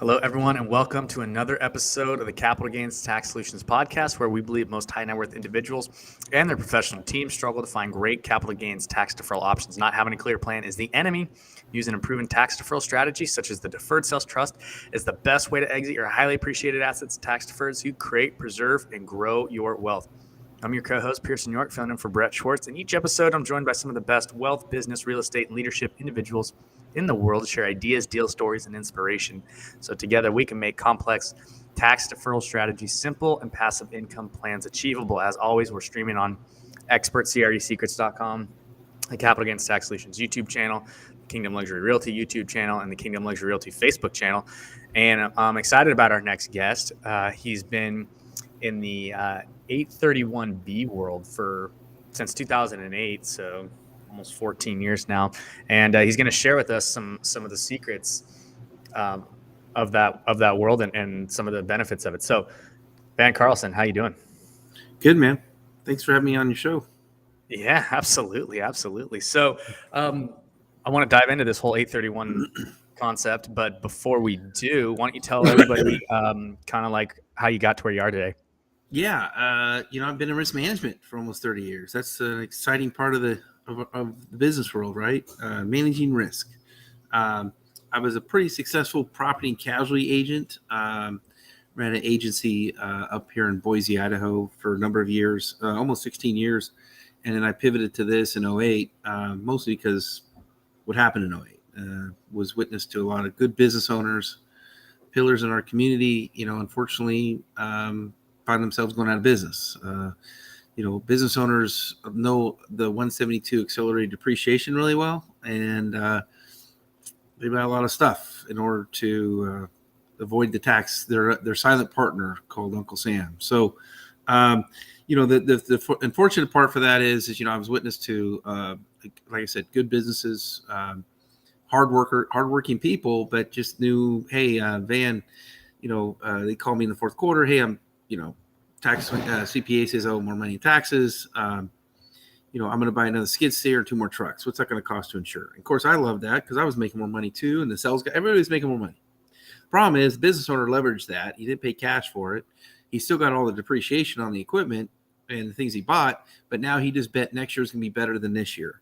Hello, everyone, and welcome to another episode of the Capital Gains Tax Solutions podcast, where we believe most high net worth individuals and their professional teams struggle to find great capital gains tax deferral options. Not having a clear plan is the enemy. Using a proven tax deferral strategy, such as the deferred sales trust, is the best way to exit your highly appreciated assets tax deferred so you create, preserve, and grow your wealth. I'm your co-host, Pearson York, filling in for Brett Schwartz. In each episode, I'm joined by some of the best wealth, business, real estate, and leadership individuals in the world to share ideas, deal stories, and inspiration. So together we can make complex tax deferral strategies simple and passive income plans achievable. As always, we're streaming on expertcresecrets.com, the Capital Gains Tax Solutions YouTube channel, the Kingdom Luxury Realty YouTube channel, and the Kingdom Luxury Realty Facebook channel. And I'm excited about our next guest. He's been in the 831B world since 2008, so almost 14 years now, and he's going to share with us some of the secrets of that world and some of the benefits of it. So, Van Carlson, how you doing? Good, man. Thanks for having me on your show. Yeah, absolutely. So, I want to dive into this whole 831 concept, but before we do, why don't you tell everybody kind of like how you got to where you are today? Yeah, I've been in risk management for almost 30 years. That's an exciting part of the business world, right? Managing risk. I was a pretty successful property and casualty agent. Ran an agency up here in Boise, Idaho for a number of years, almost 16 years. And then I pivoted to this in 2008, mostly because what happened in 2008 was witness to a lot of good business owners, pillars in our community, unfortunately, find themselves going out of business. Business owners know the 172 accelerated depreciation really well, and they buy a lot of stuff in order to avoid the tax. Their silent partner called Uncle Sam. So, the unfortunate part for that is I was witness to, like I said, good businesses, hardworking people, but just knew, hey, Van, they called me in the fourth quarter. Hey, I'm tax CPA says I owe more money in taxes. I'm going to buy another skid steer and 2 more trucks. What's that going to cost to insure? And of course, I love that because I was making more money too, and the sales guy, everybody's making more money. Problem is, the business owner leveraged that. He didn't pay cash for it. He still got all the depreciation on the equipment and the things he bought, but now he just bet next year's going to be better than this year.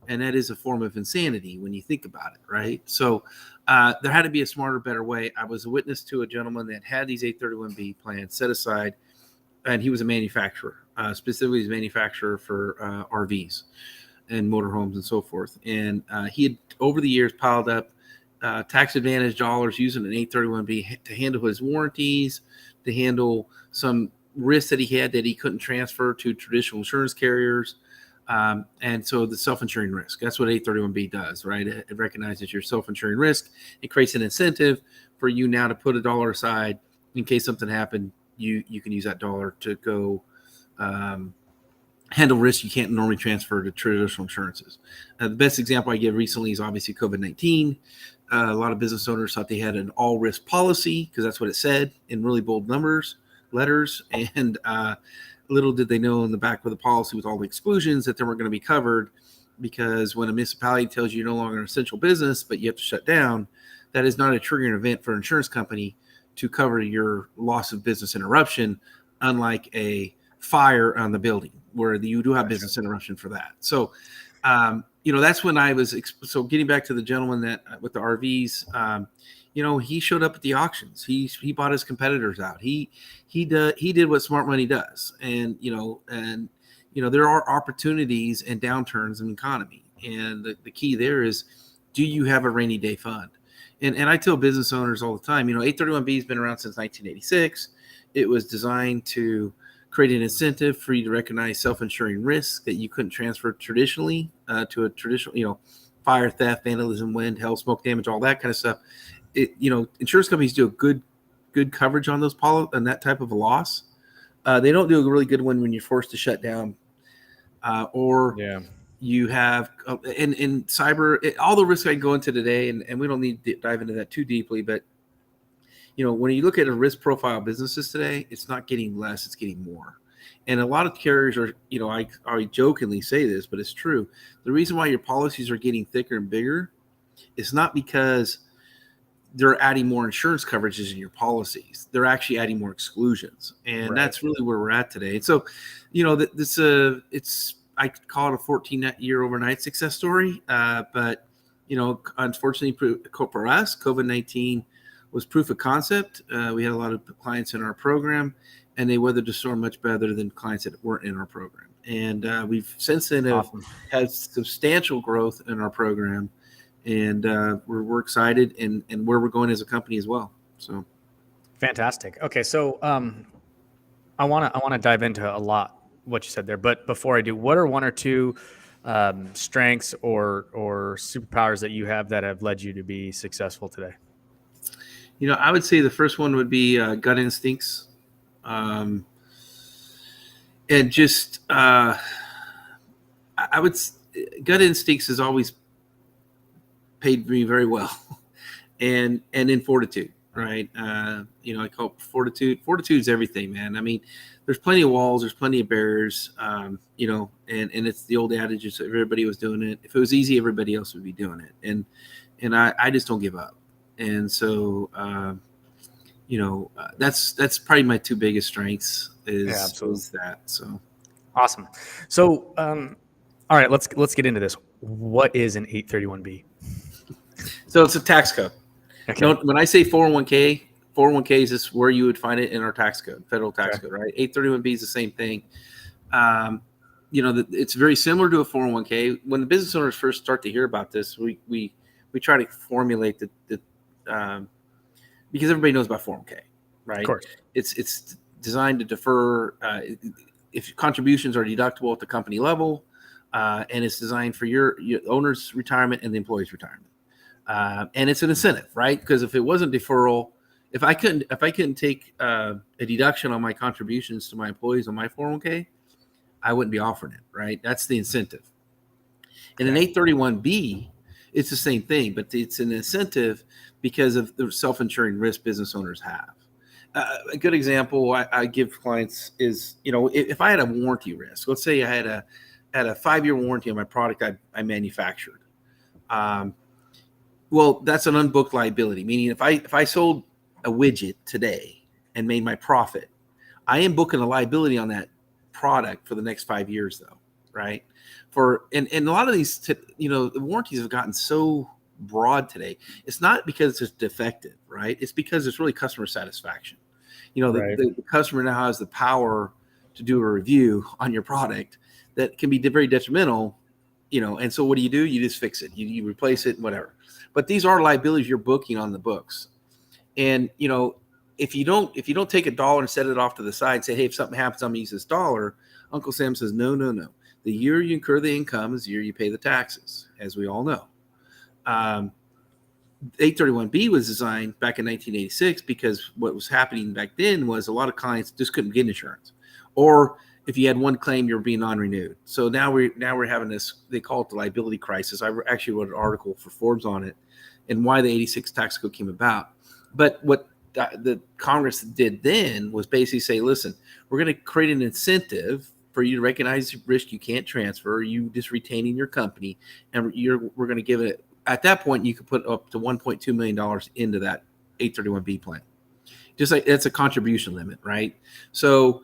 And that is a form of insanity when you think about it, right? So there had to be a smarter, better way. I was a witness to a gentleman that had these 831B plans set aside, and he was a manufacturer, specifically he's a manufacturer for RVs and motorhomes and so forth. And he had, over the years, piled up tax advantage dollars using an 831B to handle his warranties, to handle some risks that he had that he couldn't transfer to traditional insurance carriers. And so the self-insuring risk, that's what 831B does, right? It recognizes your self-insuring risk. It creates an incentive for you now to put a dollar aside in case something happened. You can use that dollar to go handle risks you can't normally transfer to traditional insurances. The best example I give recently is obviously COVID-19. A lot of business owners thought they had an all-risk policy because that's what it said in really bold letters, and little did they know in the back of the policy with all the exclusions that they weren't going to be covered, because when a municipality tells you you're no longer an essential business, but you have to shut down, that is not a triggering event for an insurance company to cover your loss of business interruption, unlike a fire on the building where you do have business interruption for that. So, that's when I was. So getting back to the gentleman that with the RVs, he showed up at the auctions. He bought his competitors out. He did what smart money does. And there are opportunities and downturns in the economy. And the key there is, do you have a rainy day fund? And I tell business owners all the time, 831B has been around since 1986. It was designed to create an incentive for you to recognize self-insuring risks that you couldn't transfer traditionally to a traditional, fire, theft, vandalism, wind, hail, smoke damage, all that kind of stuff. Insurance companies do a good coverage on those on that type of a loss. They don't do a really good one when you're forced to shut down you have in cyber, all the risks I go into today, and we don't need to dive into that too deeply, but when you look at a risk profile of businesses today, it's not getting less, it's getting more. And a lot of carriers are, I jokingly say this, but it's true. The reason why your policies are getting thicker and bigger is not because they're adding more insurance coverages in your policies. They're actually adding more exclusions, and Right. that's really where we're at today. And so, it's I call it a 14-year overnight success story. But unfortunately, for us, COVID-19 was proof of concept. We had a lot of clients in our program, and they weathered the storm much better than clients that weren't in our program. And we've since then have Awesome. had substantial growth in our program. And we're excited and where we're going as a company as well. So Fantastic. Okay, so I want to dive into a lot what you said there, but before I do, what are one or two strengths or superpowers that you have that have led you to be successful today? I would say the first one would be gut instincts, and just I would gut instincts has always paid me very well, and in fortitude. Right. I call it fortitude. Fortitude is everything, man. I mean, there's plenty of walls, there's plenty of barriers, and it's the old adage, if everybody was doing it, if it was easy, everybody else would be doing it. And I just don't give up. And so, that's probably my two biggest strengths is that. So. Awesome. So, all right, let's get into this. What is an 831B? So it's a tax code. Okay. When I say 401k, 401ks is where you would find it in our tax code, federal tax code, right? 831B is the same thing. It's very similar to a 401k. When the business owners first start to hear about this, we try to formulate the because everybody knows about 401k, right? Of course. It's designed to defer if contributions are deductible at the company level, and it's designed for your owner's retirement and the employee's retirement. And it's an incentive, right? Because if it wasn't deferral, if I couldn't take a deduction on my contributions to my employees on my 401k, I wouldn't be offering it, right? That's the incentive. And an 831B, it's the same thing, but it's an incentive because of the self-insuring risk business owners have. A good example I give clients is, if I had a warranty risk, let's say I had a 5-year warranty on my product I manufactured. Well, that's an unbooked liability, meaning if I sold a widget today and made my profit, I am booking a liability on that product for the next 5 years, though, right? And a lot of these, the warranties have gotten so broad today. It's not because it's defective, right? It's because it's really customer satisfaction. Right. The customer now has the power to do a review on your product that can be very detrimental, and so what do? You just fix it. You replace it, whatever. But these are liabilities you're booking on the books. And, if you don't take $1 and set it off to the side and say, hey, if something happens, I'm going to use this $1, Uncle Sam says, no. The year you incur the income is the year you pay the taxes, as we all know. 831B was designed back in 1986 because what was happening back then was a lot of clients just couldn't get insurance. Or if you had one claim, you're being non-renewed. So now we're having this, they call it the liability crisis. I actually wrote an article for Forbes on it and why the 86 tax code came about. But what the Congress did then was basically say, listen, we're going to create an incentive for you to recognize risk you can't transfer, you just retaining your company, and we're going to give it, at that point, you could put up to $1.2 million into that 831B plan. Just like it's a contribution limit, right? So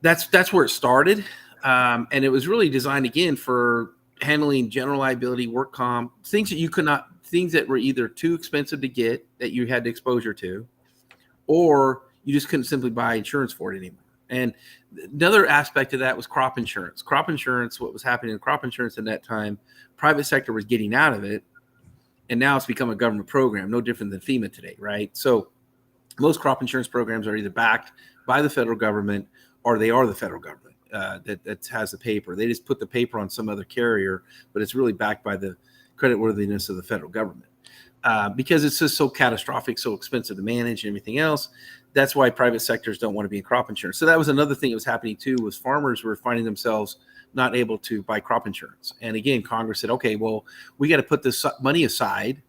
that's where it started. And it was really designed, again, for handling general liability, work comp, things that were either too expensive to get that you had exposure to, or you just couldn't simply buy insurance for it anymore. And another aspect of that was crop insurance. Crop insurance, what was happening in crop insurance at that time, private sector was getting out of it, and now it's become a government program, no different than FEMA today, right? So most crop insurance programs are either backed by the federal government or they are the federal government that has the paper. They just put the paper on some other carrier, but it's really backed by the creditworthiness of the federal government. Because it's just so catastrophic, so expensive to manage and everything else. That's why private sectors don't want to be in crop insurance. So that was another thing that was happening too, was farmers were finding themselves not able to buy crop insurance. And again, Congress said, okay, well, we got to put this money aside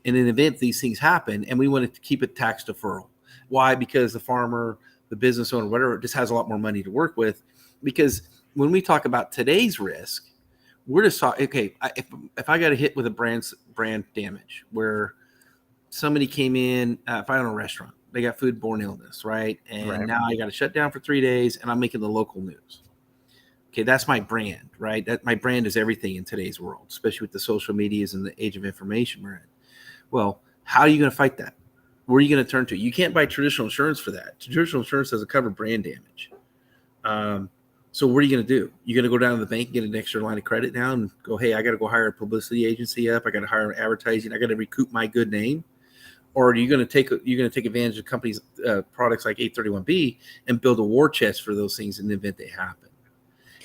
in an event these things happen, and we want to keep it tax deferral. Why? Because the farmer, the business owner, whatever, just has a lot more money to work with. Because when we talk about today's risk, we're just talking, okay, if I got a hit with a brand damage where somebody came in, if I own a restaurant, they got foodborne illness, right? And Right. now I got to shut down for 3 days, and I'm making the local news. Okay, that's my brand, right? That my brand is everything in today's world, especially with the social medias and the age of information we're in. Well, how are you going to fight that? Where are you going to turn to? You can't buy traditional insurance for that. Traditional insurance doesn't cover brand damage. So what are you going to do? You're going to go down to the bank and get an extra line of credit now and go, hey, I got to go hire a publicity agency up. I got to hire advertising. I got to recoup my good name. Or are you going to take advantage of companies' products like 831B and build a war chest for those things in the event they happen?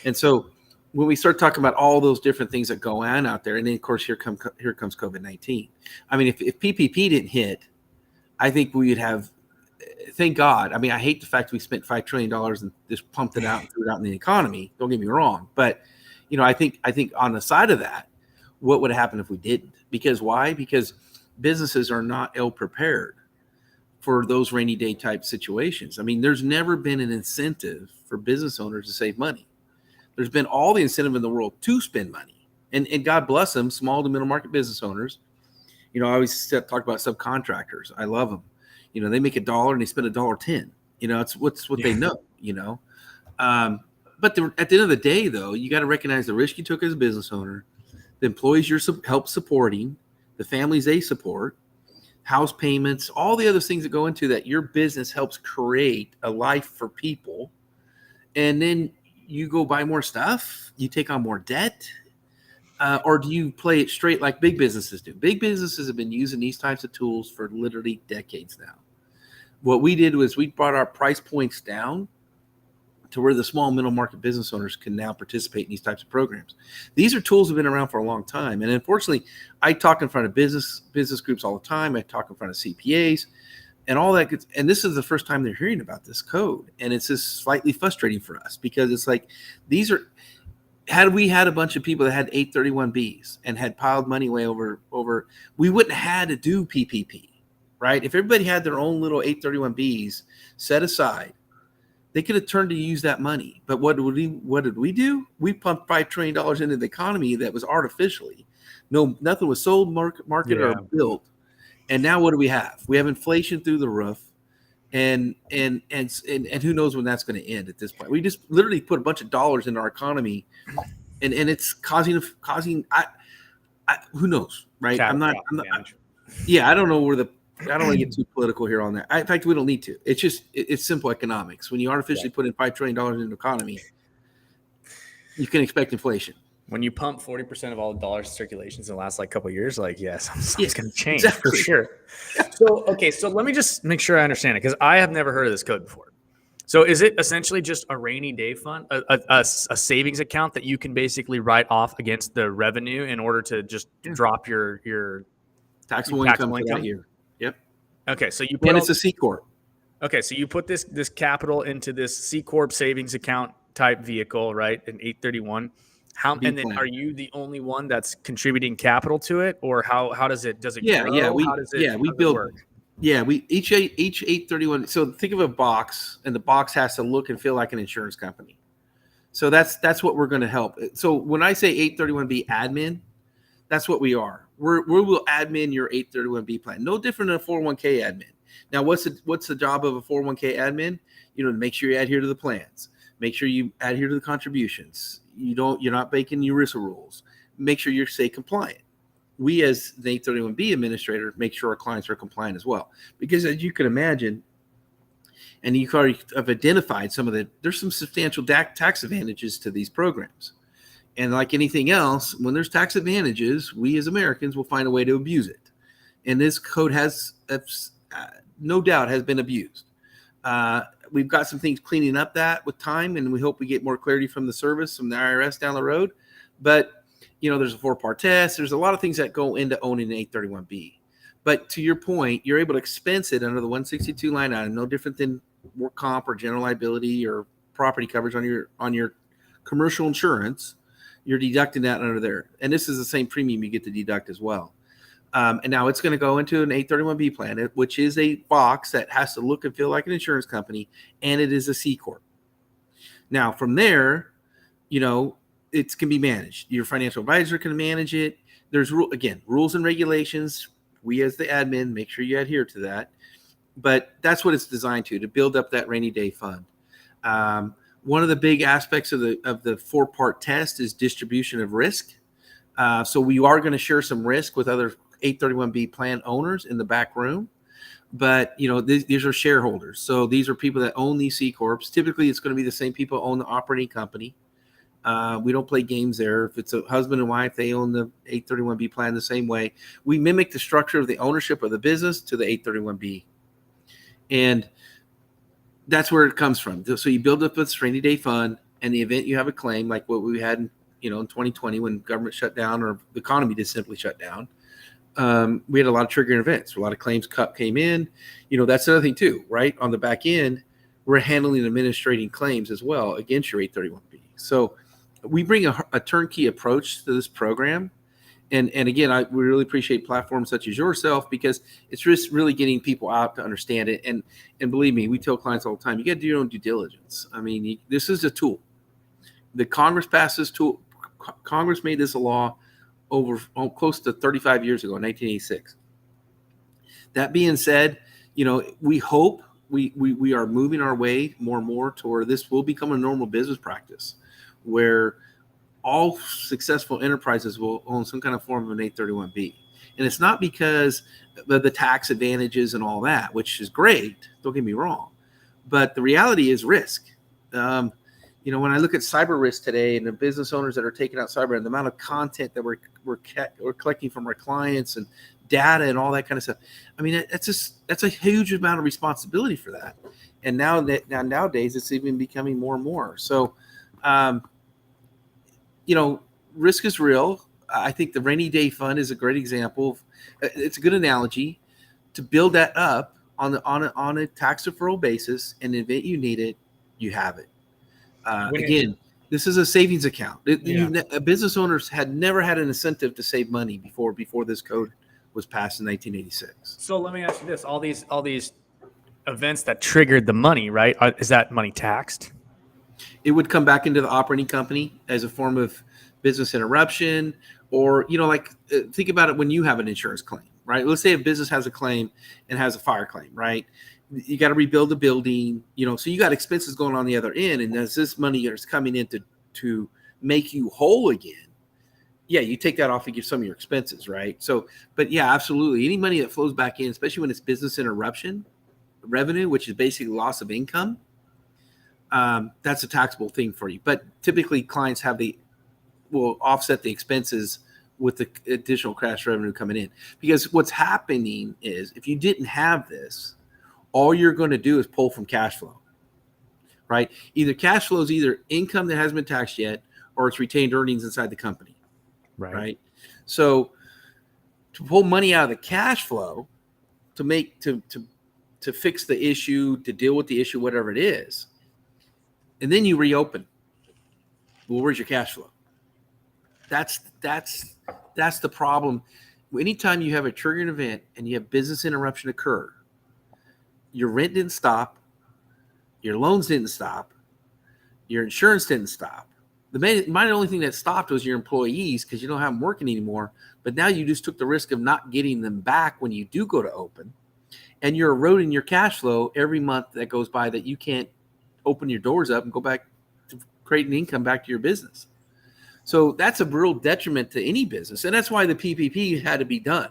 And so when we start talking about all those different things that go on out there, and then of course here comes COVID-19. I mean, if PPP didn't hit, I think we would have. Thank God. I mean, I hate the fact we spent $5 trillion and just pumped it out and threw it out in the economy. Don't get me wrong. But, I think on the side of that, what would have happened if we didn't? Because why? Because businesses are not ill prepared for those rainy day type situations. I mean, there's never been an incentive for business owners to save money. There's been all the incentive in the world to spend money. And God bless them, small to middle market business owners. I always talk about subcontractors. I love them. They make $1 and they spend $1.10. It's what they know. But at the end of the day, though, you got to recognize the risk you took as a business owner, the employees you're help supporting, the families they support, house payments, all the other things that go into that. Your business helps create a life for people, and then you go buy more stuff, you take on more debt, or do you play it straight like big businesses do? Big businesses have been using these types of tools for literally decades now. What we did was we brought our price points down to where the small middle market business owners can now participate in these types of programs. These are tools that have been around for a long time. And unfortunately, I talk in front of business groups all the time. I talk in front of CPAs and all that. And this is the first time they're hearing about this code. And it's just slightly frustrating for us because it's like, had we had a bunch of people that had 831Bs and had piled money way over, we wouldn't have had to do PPP, right? If everybody had their own little 831Bs set aside, they could have turned to use that money. But what did we do? We pumped $5 trillion into the economy that was artificially. Nothing was sold, marketed, or built. And now what do we have? We have inflation through the roof. And who knows when that's going to end at this point? We just literally put a bunch of dollars into our economy, and it's causing who knows, right? I don't know I don't want to get too political here on that. In fact, we don't need to. It's just it's simple economics. When you artificially put in $5 trillion into the economy, you can expect inflation. When you pump 40% of all the dollars circulations in the last couple of years, something's going to change exactly. for sure. So let me just make sure I understand it, because I have never heard of this code before. So is it essentially just a rainy day fund, a savings account that you can basically write off against the revenue in order to just drop your taxable income for that year? Yep. Okay, so it's a C corp. Okay, so you put this capital into this C corp savings account type vehicle, right? An 831. And then are you the only one that's contributing capital to it, or how does it grow? We build. We each 831. So think of a box, and the box has to look and feel like an insurance company. So that's what we're going to help. So when I say 831B admin, that's what we are. We will admin your 831B plan. No different than a 401k admin. Now, what's the job of a 401k admin? Make sure you adhere to the plans. Make sure you adhere to the contributions. You're not breaking ERISA rules. Make sure you stay compliant. We, as the 831B administrator, make sure our clients are compliant as well. Because as you can imagine, and you already have identified there's some substantial tax advantages to these programs. And like anything else, when there's tax advantages, we as Americans will find a way to abuse it. And this code has, no doubt, has been abused. We've got some things cleaning up that with time, and we hope we get more clarity from the service, from the IRS down the road. But, there's a 4-part test. There's a lot of things that go into owning an 831B. But to your point, you're able to expense it under the 162 line item, no different than work comp or general liability or property coverage on your commercial insurance. You're deducting that under there. And this is the same premium you get to deduct as well. And now it's going to go into an 831B plan, which is a box that has to look and feel like an insurance company, and it is a C corp. Now, from there, it can be managed. Your financial advisor can manage it. There's rules and regulations We as the admin, make sure you adhere to that. But that's what it's designed to build up that rainy day fund. One of the big aspects of the 4-part test is distribution of risk. So we are going to share some risk with other 831B plan owners in the back room. But, these are shareholders. So these are people that own these C Corps. Typically, it's going to be the same people who own the operating company. We don't play games there. If it's a husband and wife, they own the 831B plan the same way. We mimic the structure of the ownership of the business to the 831B. And that's where it comes from. So you build up this rainy day fund, and the event you have a claim, like what we had in 2020 when government shut down or the economy just simply shut down. We had a lot of triggering events. A lot of claims came in. That's another thing too, right? On the back end, we're handling and administrating claims as well against your 831B. So we bring a turnkey approach to this program. And again, we really appreciate platforms such as yourself, because it's just really getting people out to understand it. And believe me, we tell clients all the time, you got to do your own due diligence. I mean, this is a tool. The Congress passed this tool. Congress made this a law over close to 35 years ago, in 1986. That being said, we hope we are moving our way more and more to where this will become a normal business practice, where all successful enterprises will own some kind of form of an 831B. And it's not because of the tax advantages and all that, which is great, don't get me wrong. But the reality is risk. When I look at cyber risk today and the business owners that are taking out cyber and the amount of content that we're collecting from our clients and data and all that kind of stuff, I mean, that's a huge amount of responsibility for that. And nowadays it's even becoming more and more. So, risk is real. I think the rainy day fund is a great example. It's a good analogy to build that up on a tax deferral basis. And in the event you need it, you have it. Again, this is a savings account. Business owners had never had an incentive to save money before this code was passed in 1986. So let me ask you this: all these events that triggered the money, right? Is that money taxed? It would come back into the operating company as a form of business interruption, or think about it when you have an insurance claim, right? Let's say a business has a claim and has a fire claim, right? You got to rebuild the building, so you got expenses going on the other end, and as this money is coming in to make you whole again, you take that off and give some of your expenses, right? So, but absolutely, any money that flows back in, especially when it's business interruption revenue, which is basically loss of income, that's a taxable thing for you. But typically clients will offset the expenses with the additional cash revenue coming in, because what's happening is if you didn't have this, all you're going to do is pull from cash flow, right? Either cash flow is either income that hasn't been taxed yet, or it's retained earnings inside the company, right? So to pull money out of the cash flow to fix the issue, to deal with the issue, whatever it is, and then you reopen. Well, where's your cash flow? That's the problem. Anytime you have a triggering event and you have business interruption occur, your rent didn't stop, your loans didn't stop, your insurance didn't stop. The only thing that stopped was your employees, because you don't have them working anymore. But now you just took the risk of not getting them back when you do go to open, and you're eroding your cash flow every month that goes by that you can't open your doors up and go back to creating income back to your business. So that's a real detriment to any business. And that's why the PPP had to be done,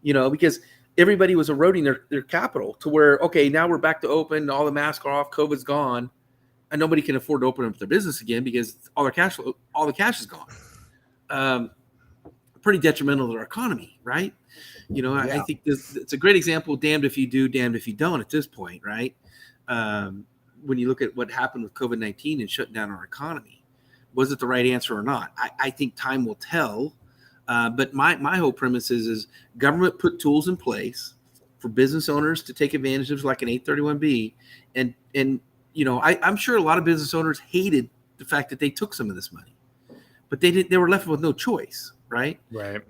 because everybody was eroding their capital to where, okay, now we're back to open, all the masks are off, COVID's gone, and nobody can afford to open up their business again because all the cash is gone. Pretty detrimental to our economy, right? I think it's a great example, damned if you do, damned if you don't at this point, right? When you look at what happened with COVID-19 and shutting down our economy, was it the right answer or not? I think time will tell. But my whole premise is government put tools in place for business owners to take advantage of, like an 831B. And I'm sure a lot of business owners hated the fact that they took some of this money, but they were left with no choice, right? Right.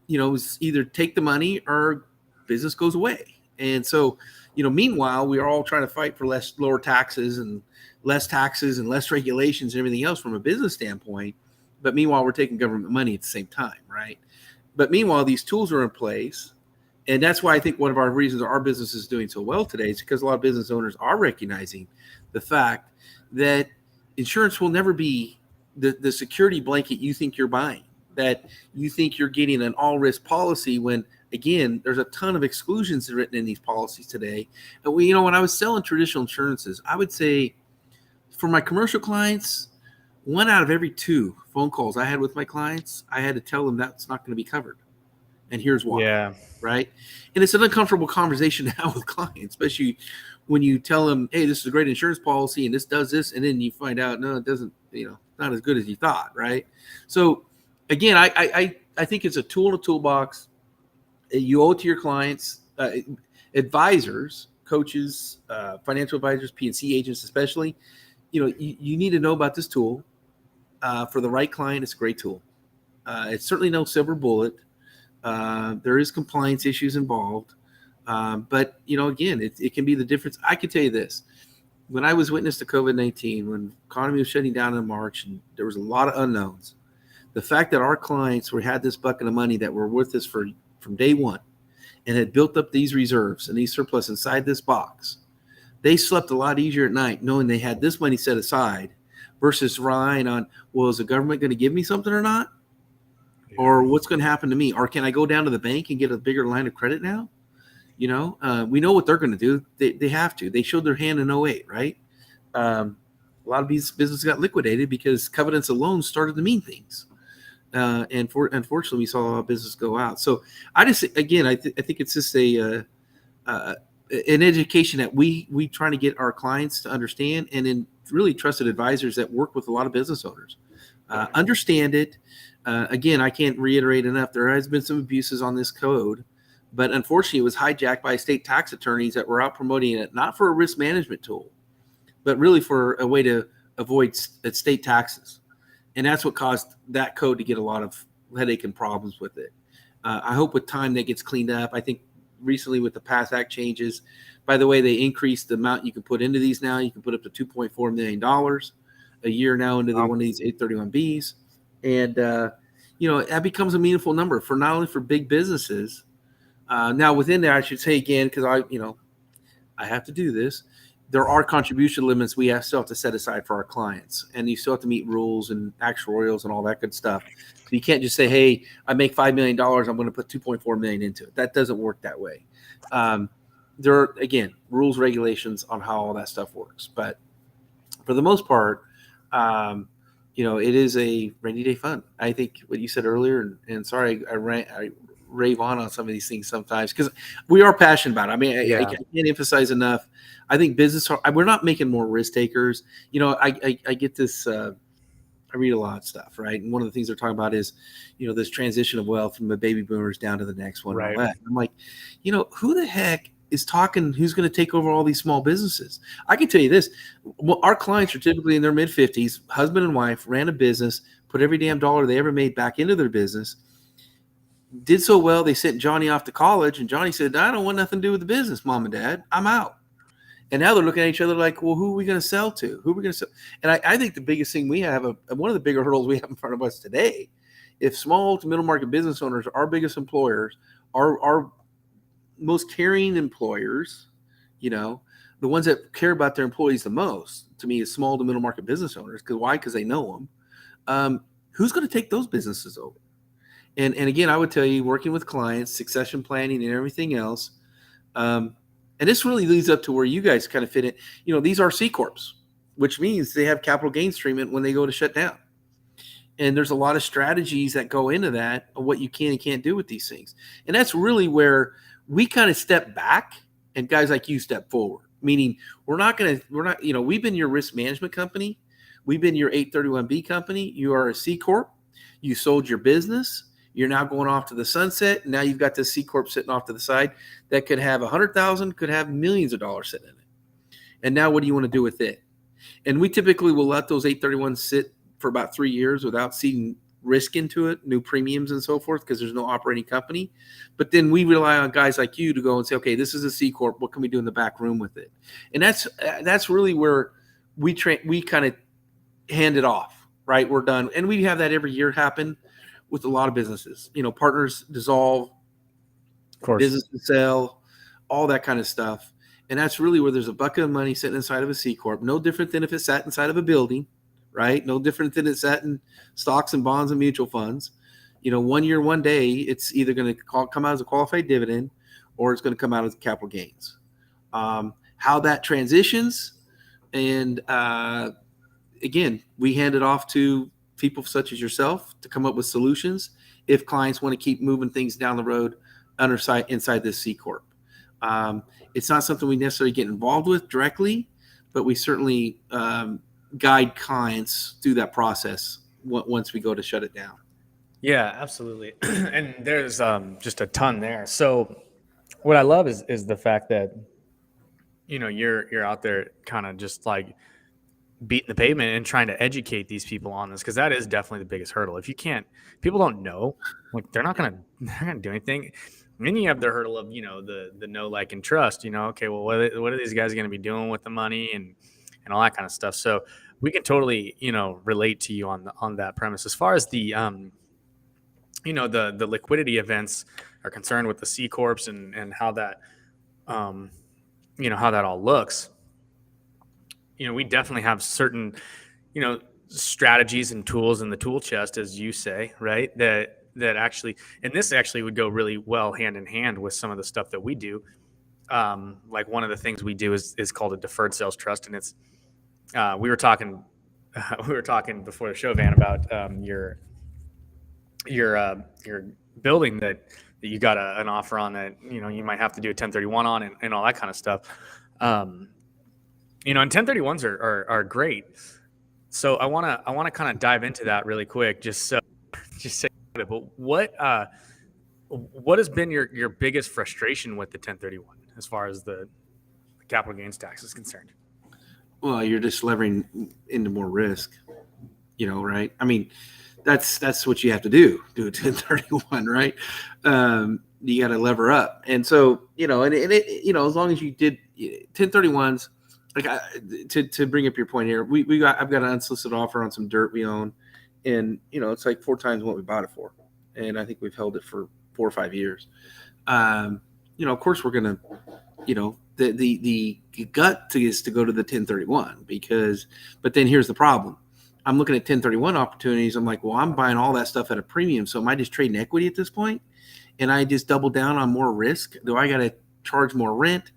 It was either take the money or business goes away. And so, meanwhile, we are all trying to fight for lower taxes and less regulations and everything else from a business standpoint. But meanwhile, we're taking government money at the same time, right? But meanwhile, these tools are in place. And that's why I think one of our reasons our business is doing so well today is because a lot of business owners are recognizing the fact that insurance will never be the security blanket you think you're buying, that you think you're getting an all risk policy when, again, there's a ton of exclusions written in these policies today. And when I was selling traditional insurances, I would say for my commercial clients, 1 out of every 2 phone calls I had with my clients, I had to tell them that's not going to be covered. And here's why. Yeah. Right. And it's an uncomfortable conversation to have with clients, especially when you tell them, hey, this is a great insurance policy and this does this. And then you find out, no, it doesn't, not as good as you thought. Right. So again, I think it's a tool in a toolbox. You owe it to your clients, advisors, coaches, financial advisors, P&C agents, especially, you need to know about this tool. For the right client, it's a great tool. It's certainly no silver bullet. There is compliance issues involved. But, again, it can be the difference. I can tell you this. When I was witness to COVID-19, when the economy was shutting down in March and there was a lot of unknowns, the fact that our clients had this bucket of money that were with us from day one and had built up these reserves and these surplus inside this box, they slept a lot easier at night knowing they had this money set aside versus relying on, well, is the government going to give me something or not? Or what's going to happen to me? Or can I go down to the bank and get a bigger line of credit now? We know what they're going to do. They have to. They showed their hand in 2008, right? A lot of these businesses got liquidated because covenants alone started to mean things. Unfortunately, we saw a lot of business go out. So I think it's just an education that we trying to get our clients to understand, and then really trusted advisors that work with a lot of business owners understand it. Again, I can't reiterate enough. There has been some abuses on this code, but unfortunately, it was hijacked by state tax attorneys that were out promoting it, not for a risk management tool, but really for a way to avoid state taxes. And that's what caused that code to get a lot of headache and problems with it. I hope with time that gets cleaned up. I think recently with the PASS Act changes, by the way, they increased the amount you can put into these now. You can put up to $2.4 million a year now into one of these 831Bs. And, that becomes a meaningful number for not only for big businesses. Now within there, I should say again, because I have to do this. There are contribution limits we still have to set aside for our clients, and you still have to meet rules and actuarials and all that good stuff. So you can't just say, hey, I make $5 million. I'm going to put $2.4 million into it. That doesn't work that way. There are, again, rules, regulations on how all that stuff works. But for the most part, it is a rainy day fund. I think what you said earlier, and sorry, I rave on some of these things sometimes because we are passionate about it. I mean, I can't emphasize enough. I think we're not making more risk takers. I get this, I read a lot of stuff, right? And one of the things they're talking about is, this transition of wealth from the baby boomers down to the next one. Right. And all that. I'm like, who the heck is talking who's going to take over all these small businesses? I can tell you this. Our clients are typically in their mid-50s, husband and wife, ran a business, put every damn dollar they ever made back into their business, did so well, they sent Johnny off to college, and Johnny said, I don't want nothing to do with the business, Mom and Dad. I'm out. And now they're looking at each other like, well, who are we going to sell to? Who are we going to sell? And I think the biggest thing we have, one of the bigger hurdles we have in front of us today, if small to middle market business owners, our biggest employers, our most caring employers, the ones that care about their employees the most, to me, is small to middle market business owners. Because why? Because they know them. Who's going to take those businesses over? And again, I would tell you, working with clients, succession planning, and everything else. And this really leads up to where you guys kind of fit in. These are C corps, which means they have capital gains treatment when they go to shut down. And there's a lot of strategies that go into that of what you can and can't do with these things. And that's really where we kind of step back and guys like you step forward. Meaning we've been your risk management company. We've been your 831B company. You are a C corp. You sold your business. You're now going off to the sunset. Now you've got this C corp sitting off to the side that could have 100,000, could have millions of dollars sitting in it. And now what do you want to do with it? And we typically will let those 831s sit for about 3 years without seeing risk into it, new premiums and so forth, because there's no operating company. But then we rely on guys like you to go and say, okay, this is a C corp. What can we do in the back room with it? And that's really where we kind of hand it off, right? We're done. And we have that every year happen with a lot of businesses. Partners dissolve, course. business to sell, all that kind of stuff. And that's really where there's a bucket of money sitting inside of a C corp. No different than if it sat inside of a building, right? No different than it sat in stocks and bonds and mutual funds. 1 year, one day, it's either going to come out as a qualified dividend or it's going to come out as capital gains. How that transitions, and again, we hand it off to people such as yourself to come up with solutions if clients want to keep moving things down the road inside this C corp. It's not something we necessarily get involved with directly, but we certainly guide clients through that process once we go to shut it down. Yeah, absolutely. And there's just a ton there. So what I love is the fact that, you're out there kind of just like beating the pavement and trying to educate these people on this, because that is definitely the biggest hurdle. If people don't know, like they're not gonna do anything. And then you have the hurdle of the know, like, and trust. Okay, well, what are these guys going to be doing with the money and all that kind of stuff. So we can totally relate to you on that premise. As far as the the liquidity events are concerned with the C corps and how that how that all looks. We definitely have certain strategies and tools in the tool chest, as you say, right? That actually, and this actually would go really well hand in hand with some of the stuff that we do. Like one of the things we do is called a deferred sales trust, and it's we were talking before the show, Van, about your building that you got an offer on that you might have to do a 1031 on and all that kind of stuff. And 1031s are great. So I want to kind of dive into that really quick, just say it. But what has been your biggest frustration with the 1031 as far as the capital gains tax is concerned? Well, you're just levering into more risk, right? I mean, that's what you have to do a 1031, right? You got to lever up. And so, and it, as long as you did 1031s, like to bring up your point here, I've got an unsolicited offer on some dirt we own, and it's like 4 times what we bought it for, and I think we've held it for 4 or 5 years. Of course we're gonna, the gut is to go to the 1031 but then here's the problem. I'm looking at 1031 opportunities. I'm like, well, I'm buying all that stuff at a premium, so am I just trading equity at this point? And I just double down on more risk? Do I got to charge more rent?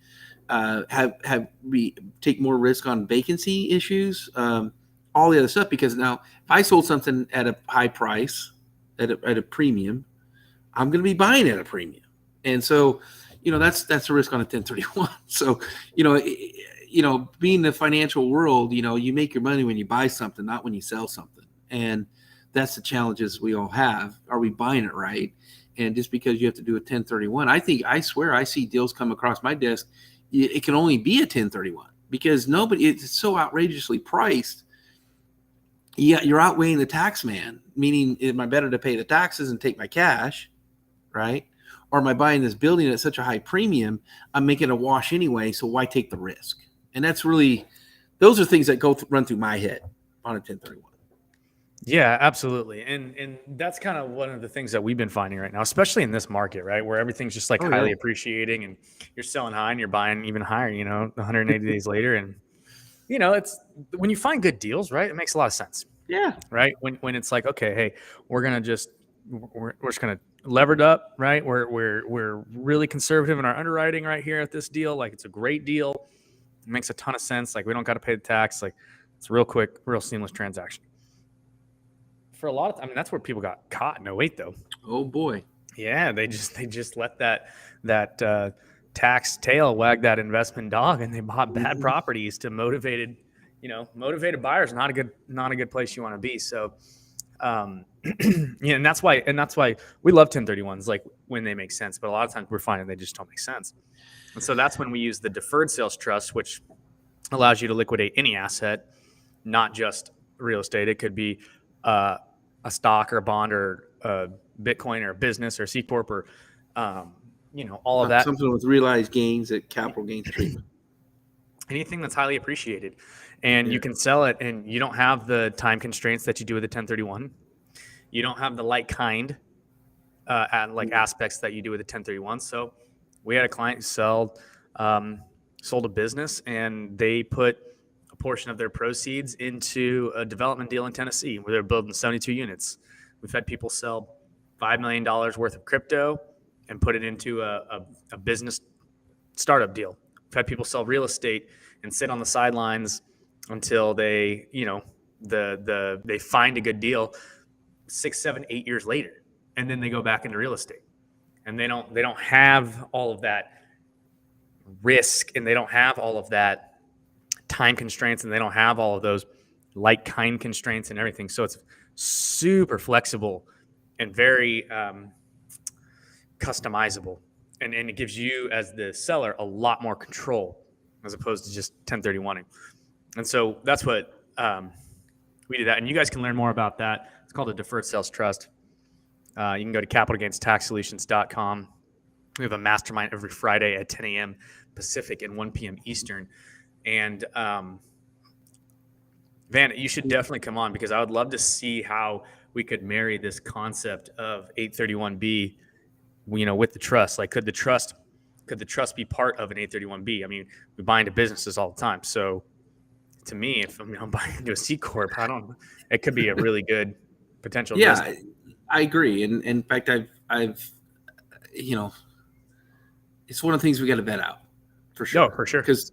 Have we take more risk on vacancy issues, all the other stuff? Because now if I sold something at a high price at a premium, I'm going to be buying at a premium. And so, that's the risk on a 1031. So, being the financial world, you make your money when you buy something, not when you sell something. And that's the challenges we all have. Are we buying it right? And just because you have to do a 1031, I swear I see deals come across my desk. It can only be a 1031 because it's so outrageously priced. Yeah, you're outweighing the tax man, meaning am I better to pay the taxes and take my cash, right? Or am I buying this building at such a high premium, I'm making a wash anyway, so why take the risk? And that's really, those are things that run through my head on a 1031. Yeah, absolutely. And that's kind of one of the things that we've been finding right now, especially in this market, right? Where everything's just like highly appreciating and you're selling high and you're buying even higher, 180 days later. And, it's when you find good deals, right? It makes a lot of sense. Yeah. Right. When it's like, okay, hey, we're just going to lever it up, right? We're really conservative in our underwriting right here at this deal. Like it's a great deal. It makes a ton of sense. Like we don't got to pay the tax. Like it's a real quick, real seamless transaction. For a lot of, that's where people got caught in 08 though. Oh boy. Yeah. They just let that tax tail wag that investment dog, and they bought bad properties to motivated buyers. Not a good place you want to be. So, and that's why we love 1031s, like when they make sense, but a lot of times we're finding they just don't make sense. And so that's when we use the deferred sales trust, which allows you to liquidate any asset, not just real estate. It could be a stock or a bond or a Bitcoin or a business or a C corp or all of that. Something with realized gains at capital gains treatment. Anything that's highly appreciated, and you can sell it, and you don't have the time constraints that you do with the 1031. You don't have the like kind aspects that you do with a 1031. So we had a client who sold a business, and they put a portion of their proceeds into a development deal in Tennessee where they're building 72 units. We've had people sell $5 million worth of crypto and put it into a business startup deal. We've had people sell real estate and sit on the sidelines until they, they find a good deal 6, 7, 8 years later, and then they go back into real estate. And they don't have all of that risk, and they don't have all of that time constraints, and they don't have all of those like kind constraints and everything. So it's super flexible and very customizable, and it gives you as the seller a lot more control as opposed to just 1031ing. And so that's what we do that. And you guys can learn more about that. It's called a deferred sales trust. You can go to capitalgainstaxsolutions.com. We have a mastermind every Friday at 10 a.m. Pacific and 1 p.m. Eastern. And Van, you should definitely come on, because I would love to see how we could marry this concept of 831B, with the trust. Like, could the trust be part of an 831B? I mean, we buy into businesses all the time. So to me, if I'm buying into a C Corp, it could be a really good potential business. I agree. And in fact, I've it's one of the things we got to vet out for sure. No, for sure. Because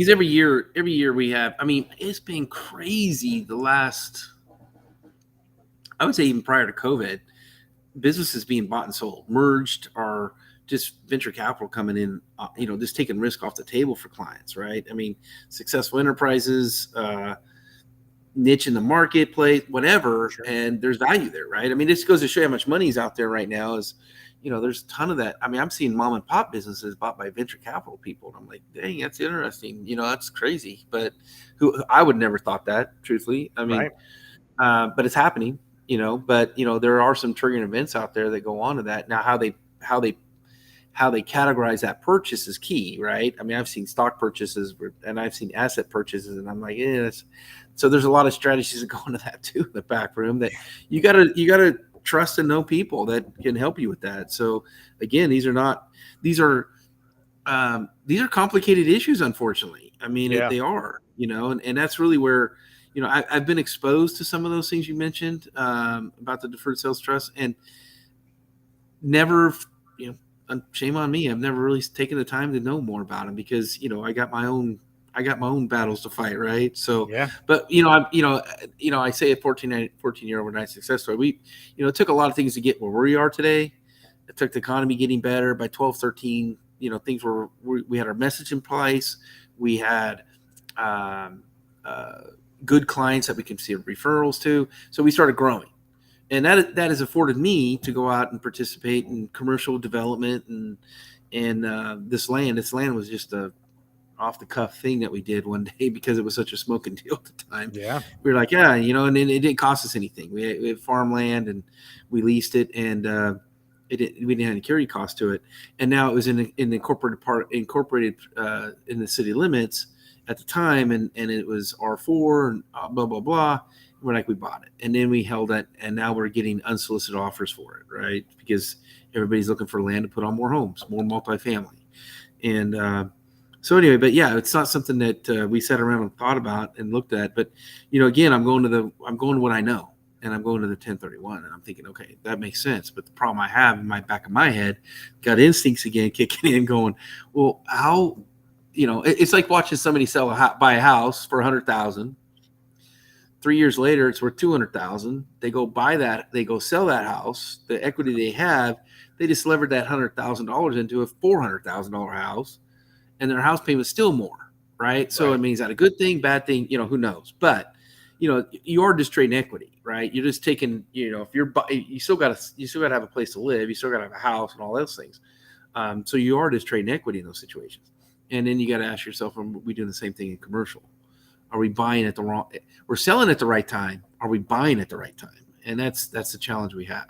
every year we have, it's been crazy the last, I would say even prior to COVID, businesses being bought and sold, merged, or just venture capital coming in, just taking risk off the table for clients, right? I mean, successful enterprises, niche in the marketplace, whatever, sure. And there's value there, right? I mean, this goes to show you how much money's out there right now. There's a ton of that. I mean, I'm seeing mom and pop businesses bought by venture capital people, and I'm like, dang, that's interesting. That's crazy. But I would never thought that, truthfully. I mean, right. But it's happening. But there are some triggering events out there that go on to that. Now, how they categorize that purchase is key, right? I mean, I've seen stock purchases and I've seen asset purchases, and I'm like, so there's a lot of strategies that go into that too, in the back room, that you gotta trust and know people that can help you with that. So again, these are complicated issues, unfortunately. I mean, they are, and that's really where, I've been exposed to some of those things you mentioned about the deferred sales trust, and never, shame on me, I've never really taken the time to know more about them, because I got my own battles to fight, right? So but I say a 14-year overnight success story. We it took a lot of things to get where we are today. It took the economy getting better. By 12, 13, things we had our message in place. We had good clients that we can see referrals to. So we started growing. And that has afforded me to go out and participate in commercial development and this land. This land was just a off the cuff thing that we did one day because it was such a smoking deal at the time. Yeah, we were like, and then it didn't cost us anything. We had farmland and we leased it, and we didn't have any carry cost to it. And now it was in the incorporated in the city limits at the time, and it was R4 and blah blah blah. We're like, we bought it, and then we held it, and now we're getting unsolicited offers for it, right? Because everybody's looking for land to put on more homes, more multifamily, and so anyway, but it's not something that we sat around and thought about and looked at. But again, I'm going to what I know, and I'm going to the 1031, and I'm thinking, okay, that makes sense. But the problem I have in my back of my head, got instincts again kicking in, going, well, how? It's like watching somebody buy a house for $100,000. 3 years later, it's worth $200,000. They go buy that. They go sell that house. The equity they have, they just levered that $100,000 into a $400,000 house, and their house payment is still more, right? So I mean, is that a good thing, bad thing? Who knows? But you are just trading equity, right? You're just taking, if you still got to have a place to live. You still got to have a house and all those things. So you are just trading equity in those situations. And then you got to ask yourself, are we doing the same thing in commercial? Are we buying at the wrong? We're selling at the right time. Are we buying at the right time? And that's the challenge we have.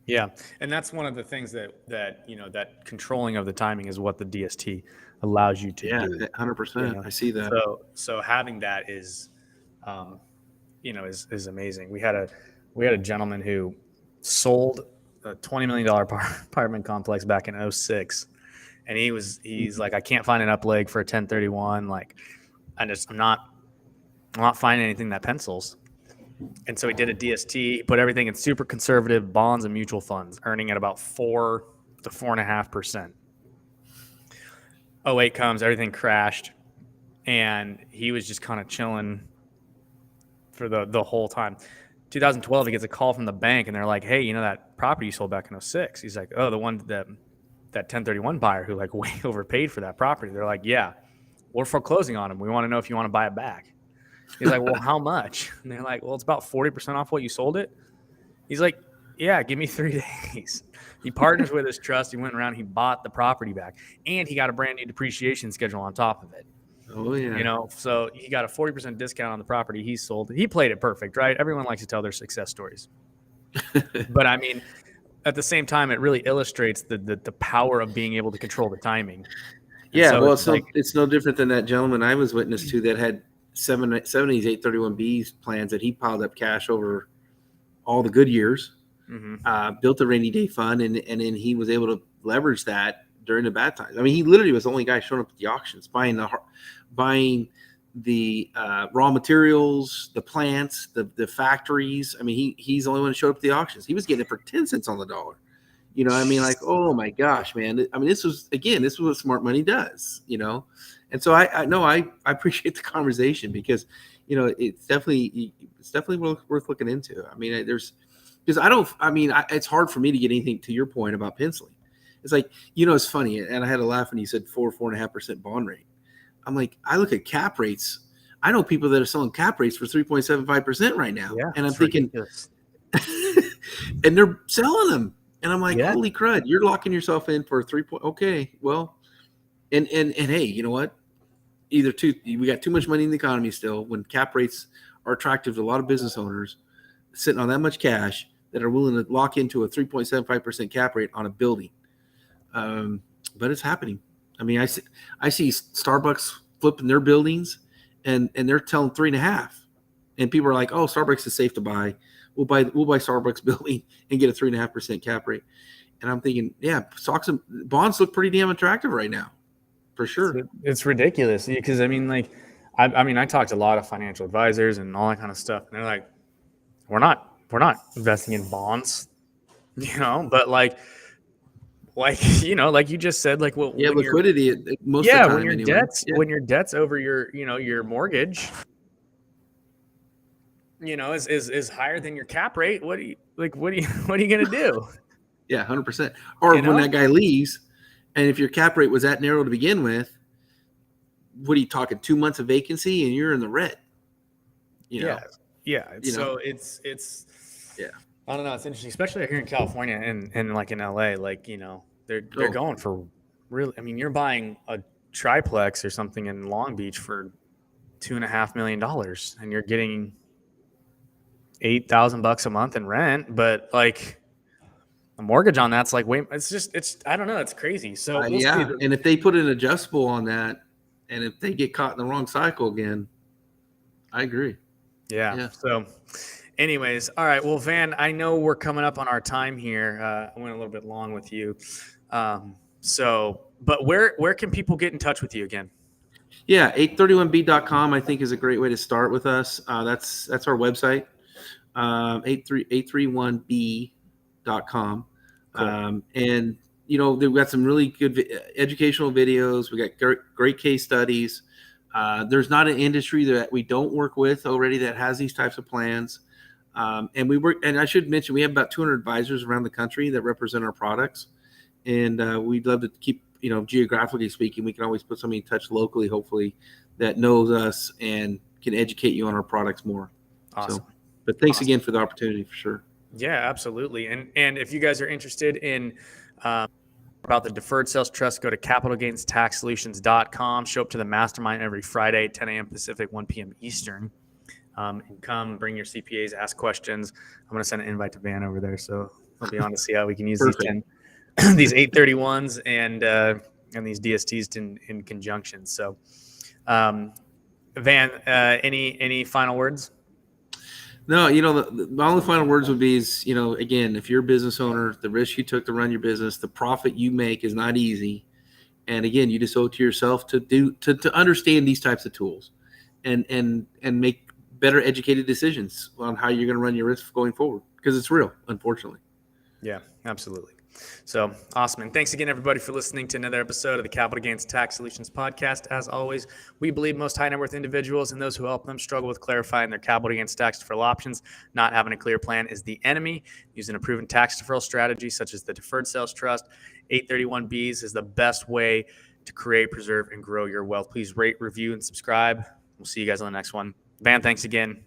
Yeah, and that's one of the things that controlling of the timing is what the DST allows you to do. 100%. I see that. So having that is amazing. We had a gentleman who sold a $20 million apartment complex back in 06. And he's like, I can't find an up leg for a 1031. Like, I'm not finding anything that pencils. And so he did a DST, he put everything in super conservative bonds and mutual funds, earning at about 4 to 4.5%. 08 comes, everything crashed, and he was just kind of chilling for the whole time. 2012, he gets a call from the bank, and they're like, "Hey, you know that property you sold back in 06?" He's like, "Oh, the one that 1031 buyer who like way overpaid for that property." They're like, "Yeah, we're foreclosing on him. We want to know if you want to buy it back." He's like, "Well, how much?" And they're like, "Well, it's about 40% off what you sold it." He's like, "Yeah, give me 3 days." He partners with his trust. He went around, he bought the property back, and he got a brand new depreciation schedule on top of it. Oh yeah. You know, so he got a 40% discount on the property he sold. He played it perfect, right? Everyone likes to tell their success stories. But I mean, at the same time, it really illustrates the power of being able to control the timing. Yeah, so well, it's no different than that gentleman I was witness to that had 70s 831Bs plans that he piled up cash over all the good years, built a rainy day fund, and then he was able to leverage that during the bad times. I mean, he literally was the only guy showing up at the auctions, buying the raw materials, the plants, the factories. I mean, he's the only one who showed up at the auctions. He was getting it for 10 cents on the dollar. You know, I mean, like, oh my gosh, man. I mean, this was what smart money does, you know? And so I appreciate the conversation because, you know, it's definitely worth looking into. I mean, it's hard for me to get anything to your point about penciling. It's like, you know, it's funny. And I had to laugh when you said 4.5% bond rate. I'm like, I look at cap rates. I know people that are selling cap rates for 3.75% right now. Yeah, and I'm thinking, and they're selling them. And I'm like, holy crud, you're locking yourself in for 3 point. Okay, well, and hey, you know what? We got too much money in the economy still. When cap rates are attractive to a lot of business owners sitting on that much cash that are willing to lock into a 3.75% cap rate on a building. But it's happening. I mean, I see Starbucks flipping their buildings, and they're telling 3.5, and people are like, oh, Starbucks is safe to buy. We'll buy Starbucks building and get a 3.5% cap rate. And I'm thinking, yeah, stocks and bonds look pretty damn attractive right now, for sure. It's ridiculous because I mean, like, I talked to a lot of financial advisors and all that kind of stuff, and they're like, we're not investing in bonds, you know, but like you know, like you just said, like, well, yeah, liquidity most of the time. When your debt's over your mortgage, you know, is higher than your cap rate. What are you gonna do? Yeah, 100%. Or when that guy leaves, and if your cap rate was that narrow to begin with, what are you talking? 2 months of vacancy, and you're in the red. You know? Yeah. It's yeah. I don't know. It's interesting, especially here in California and like in LA. Like, you know, they're going for really. I mean, you're buying a triplex or something in Long Beach for $2.5 million, and you're getting $8,000 a month in rent, but like the mortgage on that's like it's I don't know, it's crazy. So and if they put an adjustable on that, and if they get caught in the wrong cycle again, I agree. Yeah. So anyways, all right. Well, Van, I know we're coming up on our time here. I went a little bit long with you. But where can people get in touch with you again? Yeah, 831b.com I think is a great way to start with us. That's our website. 831b.com. Cool. And you know, they've got some really good educational videos. We got great case studies. There's not an industry that we don't work with already that has these types of plans. And we work, and I should mention, we have about 200 advisors around the country that represent our products. And we'd love to keep, you know, geographically speaking, we can always put somebody in touch locally, hopefully, that knows us and can educate you on our products more. Awesome. So, but thanks again for the opportunity, for sure. Yeah, absolutely. And if you guys are interested in about the deferred sales trust, go to capitalgainstaxsolutions.com. Show up to the mastermind every Friday, 10 a.m. Pacific, 1 p.m. Eastern. And come, bring your CPAs, ask questions. I'm going to send an invite to Van over there, so he'll be on to see how we can use these 831s and these DSTs in conjunction. So, Van, any final words? No, my only final words would be is, again, if you're a business owner, the risk you took to run your business, the profit you make is not easy. And again, you just owe it to yourself to understand these types of tools and make better educated decisions on how you're going to run your risk going forward, because it's real, unfortunately. Yeah, absolutely. So awesome. And thanks again, everybody, for listening to another episode of the Capital Gains Tax Solutions Podcast. As always, we believe most high net worth individuals and those who help them struggle with clarifying their capital gains tax deferral options. Not having a clear plan is the enemy. Using a proven tax deferral strategy, such as the Deferred Sales Trust, 831Bs, is the best way to create, preserve, and grow your wealth. Please rate, review, and subscribe. We'll see you guys on the next one. Van, thanks again.